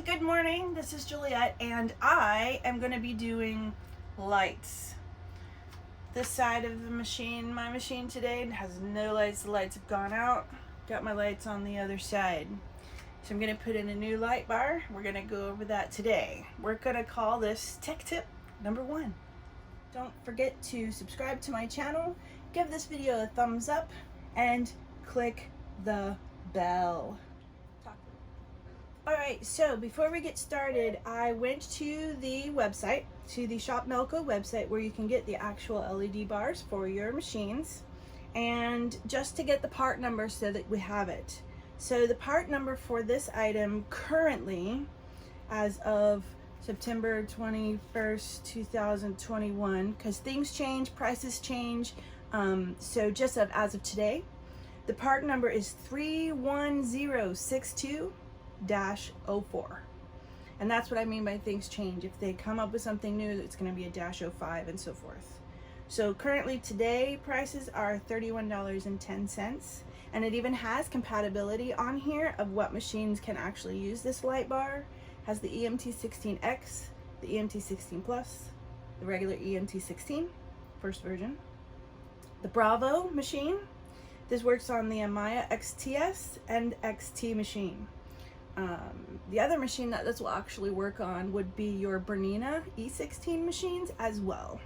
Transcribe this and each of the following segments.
good morning. This is Juliet, and I am going to be doing lights. This side of the machine, my machine today, has no lights. The lights have gone out. Got my lights on the other side. So I'm going to put in a new light bar. We're going to go over that today. We're going to call this tech tip number 1. Don't forget to subscribe to my channel, give this video a thumbs up, and click the bell. Alright, so before we get started, I went to the website, to the Shop MELCO website, where you can get the actual LED bars for your machines, and just to get the part number so that we have it. So the part number for this item currently, as of September 21st, 2021, because things change, prices change, so just as of today, the part number is 31062-04. And that's what I mean by things change. If they come up with something new, it's going to be a -05 and so forth. So currently today prices are $31.10, and it even has compatibility on here of what machines can actually use this light bar. It has the EMT16X, the EMT16 Plus, the regular EMT16 first version, the Bravo machine. This works on the Amaya XTS and XT machine. The other machine that this will actually work on would be your Bernina E16 machines as well.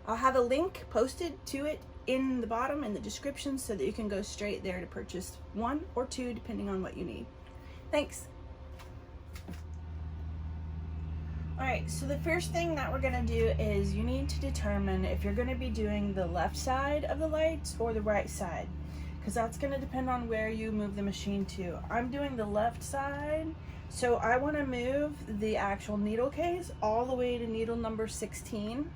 I'll have a link posted to it in the bottom in the description so that you can go straight there to purchase 1 or 2 depending on what you need. Thanks. Alright, so the first thing that we're going to do is you need to determine if you're going to be doing the left side of the lights or the right side, because that's going to depend on where you move the machine to. I'm doing the left side, so I want to move the actual needle case all the way to needle number 16,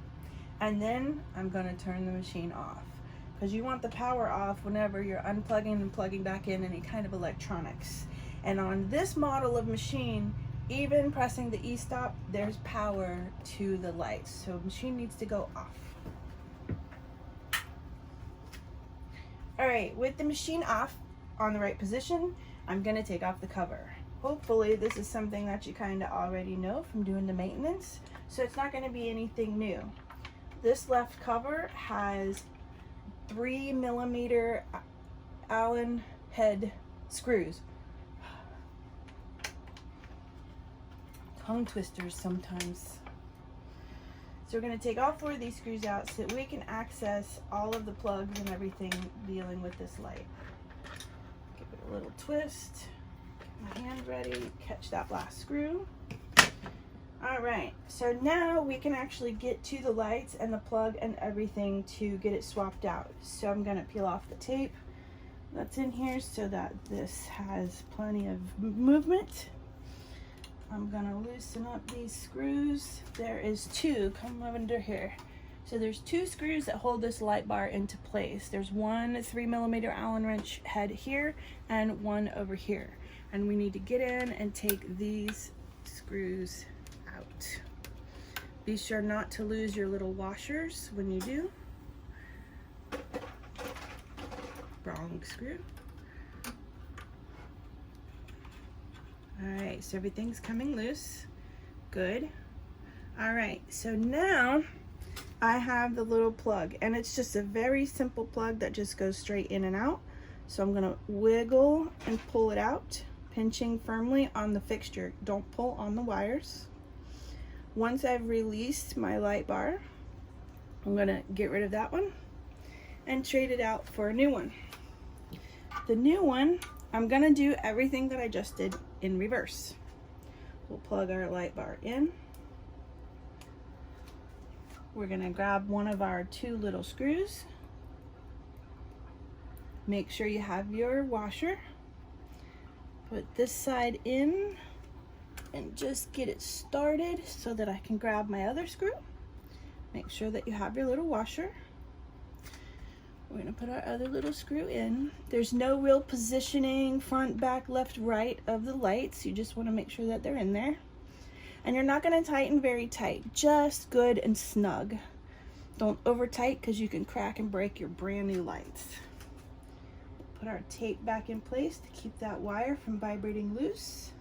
and then I'm going to turn the machine off, because you want the power off whenever you're unplugging and plugging back in any kind of electronics. And on this model of machine, even pressing the e-stop, there's power to the lights, so the machine needs to go off. Alright, with the machine off on the right position, I'm going to take off the cover. Hopefully this is something that you kind of already know from doing the maintenance, so it's not going to be anything new. This left cover has 3mm Allen head screws. Tongue twisters sometimes. So we're going to take all 4 of these screws out so that we can access all of the plugs and everything dealing with this light. Give it a little twist. Get my hand ready. Catch that last screw. Alright, so now we can actually get to the lights and the plug and everything to get it swapped out. So I'm going to peel off the tape that's in here so that this has plenty of movement. I'm gonna loosen up these screws. There is 2, come under here. So there's 2 screws that hold this light bar into place. There's one 3mm Allen wrench head here and one over here. And we need to get in and take these screws out. Be sure not to lose your little washers when you do. Wrong screw. Alright, so everything's coming loose. Good. Alright, so now I have the little plug, and it's just a very simple plug that just goes straight in and out. So I'm going to wiggle and pull it out, pinching firmly on the fixture. Don't pull on the wires. Once I've released my light bar, I'm going to get rid of that one and trade it out for a new one. The new one, I'm going to do everything that I just did in reverse. We'll plug our light bar in. We're going to grab one of our 2 little screws. Make sure you have your washer. Put this side in and just get it started so that I can grab my other screw. Make sure that you have your little washer. We're going to put our other little screw in. There's no real positioning, front, back, left, right of the lights. You just want to make sure that they're in there. And you're not going to tighten very tight, just good and snug. Don't over tight because you can crack and break your brand new lights. Put our tape back in place to keep that wire from vibrating loose.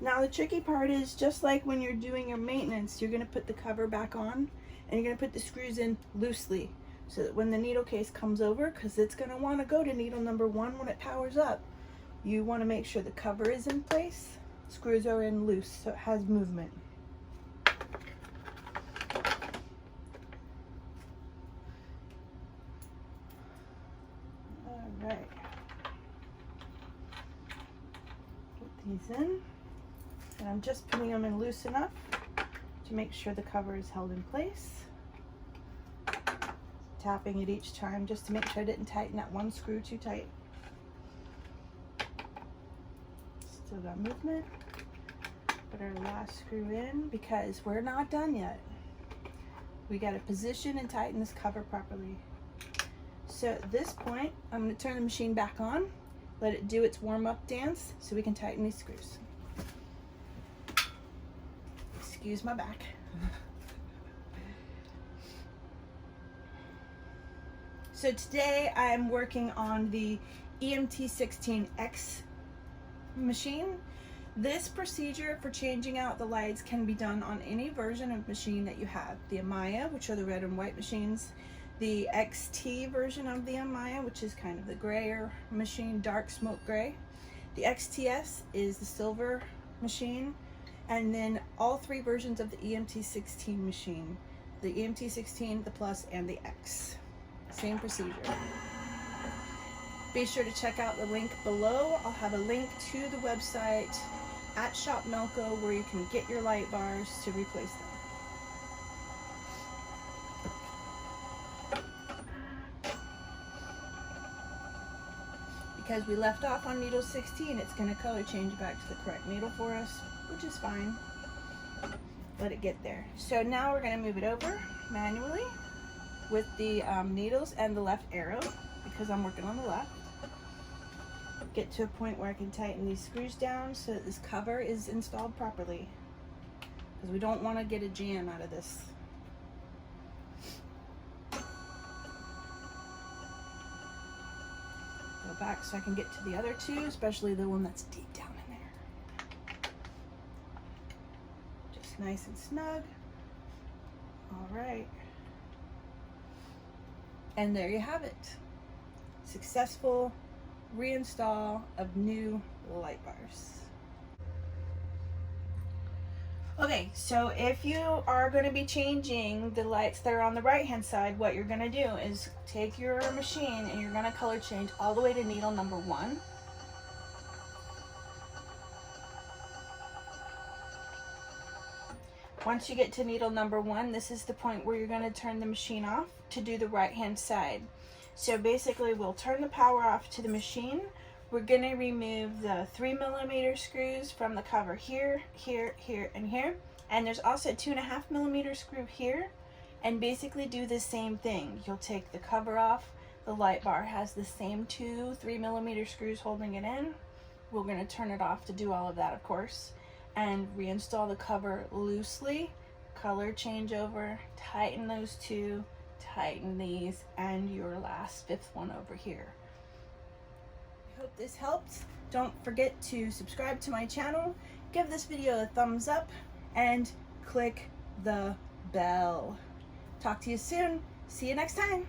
Now the tricky part is, just like when you're doing your maintenance, you're going to put the cover back on and you're going to put the screws in loosely so that when the needle case comes over, because it's going to want to go to needle number 1 when it powers up, you want to make sure the cover is in place, screws are in loose so it has movement. Alright, put these in, and I'm just putting them in loose enough to make sure the cover is held in place. Tapping it each time just to make sure I didn't tighten that one screw too tight. Still got movement. Put our last screw in because we're not done yet. We got to position and tighten this cover properly. So at this point, I'm going to turn the machine back on, let it do its warm-up dance so we can tighten these screws. Excuse my back. So today I'm working on the EMT16X machine. This procedure for changing out the lights can be done on any version of machine that you have. The Amaya, which are the red and white machines, the XT version of the Amaya, which is kind of the grayer machine, dark smoke gray. The XTS is the silver machine, and then all 3 versions of the EMT16 machine. The EMT16, the Plus, and the X. Same procedure. Be sure to check out the link below. I'll have a link to the website at Shop Melco where you can get your light bars to replace them. Because we left off on needle 16, it's going to color change back to the correct needle for us, which is fine. Let it get there. So now we're going to move it over manually with the needles and the left arrow, because I'm working on the left. Get to a point where I can tighten these screws down so that this cover is installed properly, because we don't want to get a jam out of this. Go back so I can get to the other 2, especially the one that's deep down in there. Just nice and snug. All right. And there you have it. Successful reinstall of new light bars. Okay, so if you are going to be changing the lights that are on the right hand side, what you're going to do is take your machine and you're going to color change all the way to needle number 1. Once you get to needle number 1, this is the point where you're going to turn the machine off to do the right hand side. So basically we'll turn the power off to the machine. We're going to remove the 3mm screws from the cover here, here, here, and here. And there's also a 2.5mm screw here. And basically do the same thing. You'll take the cover off. The light bar has the same 2 3mm screws holding it in. We're going to turn it off to do all of that, of course. And reinstall the cover loosely, color change over, tighten those 2, tighten these, and your last 5th one over here. I hope this helped. Don't forget to subscribe to my channel, give this video a thumbs up, and click the bell. Talk to you soon. See you next time.